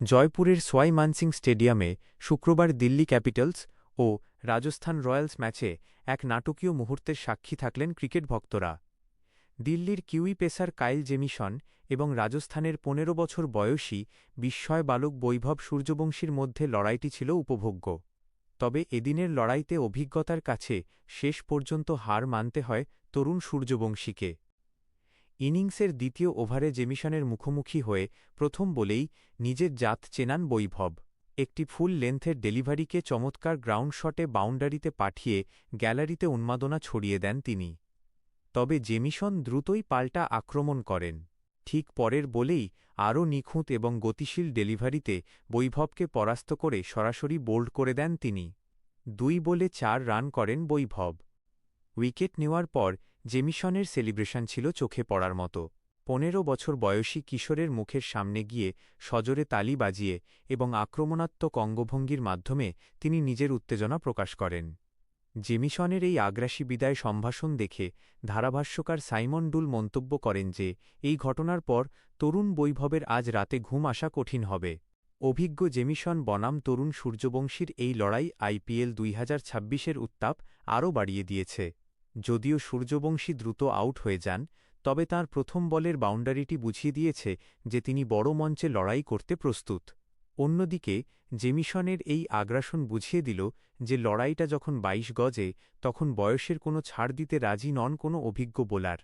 জয়পুরের সোয়াই মানসিং স্টেডিয়ামে শুক্রবার দিল্লি ক্যাপিটালস ও রাজস্থান রয়্যালস ম্যাচে এক নাটকীয় মুহূর্তের সাক্ষী থাকলেন ক্রিকেট ভক্তরা। দিল্লির কিউই পেসার কাইল জেমিসন এবং রাজস্থানের ১৫ বছর বয়সী বিস্ময় বালক বৈভব সূর্যবংশীর মধ্যে লড়াইটি ছিল উপভোগ্য। তবে এদিনের লড়াইতে অভিজ্ঞতার কাছে শেষ পর্যন্ত হার মানতে হয় তরুণ সূর্যবংশীকে। ইনিংসের দ্বিতীয় ওভারে জেমিসনের মুখোমুখি হয়ে প্রথম বলেই নিজের জাত চেনান বৈভব। একটি ফুল লেন্থের ডেলিভারিকে চমৎকার গ্রাউন্ড শটে বাউন্ডারিতে পাঠিয়ে গ্যালারিতে উন্মাদনা ছড়িয়ে দেন তিনি। তবে জেমিসন দ্রুতই পাল্টা আক্রমণ করেন। ঠিক পরের বলেই আরও নিখুঁত এবং গতিশীল ডেলিভারিতে বৈভবকে পরাস্ত করে সরাসরি বোল্ড করে দেন তিনি। ২ বলে ৪ রান করেন বৈভব। উইকেট নেওয়ার পর জেমিসনের সেলিব্রেশন ছিল চোখে পড়ার মতো। ১৫ বছর বয়সী কিশোরের মুখের সামনে গিয়ে সজোরে তালি বাজিয়ে এবং আক্রমণাত্মক অঙ্গভঙ্গির মাধ্যমে তিনি নিজের উত্তেজনা প্রকাশ করেন। জেমিসনের এই আগ্রাসী বিদায় সম্ভাষণ দেখে ধারাভাষ্যকার সাইমন ডুল মন্তব্য করেন যে এই ঘটনার পর তরুণ বৈভবের আজ রাতে ঘুম আসা কঠিন হবে। অভিজ্ঞ জেমিসন বনাম তরুণ সূর্যবংশীর এই লড়াই আইপিএল ২০২৬-এর উত্তাপ আরও বাড়িয়ে দিয়েছে। যদিও সূর্যবংশী দ্রুত আউট হয়ে যান, তবে তাঁর প্রথম বলের বাউন্ডারিটি বুঝিয়ে দিয়েছে যে তিনি বড় মঞ্চে লড়াই করতে প্রস্তুত। অন্যদিকে জেমিসনের এই আগ্রাসন বুঝিয়ে দিল যে লড়াইটা যখন ২২ গজে, তখন বয়সের কোনো ছাড় দিতে রাজি নন কোনো অভিজ্ঞ বোলার।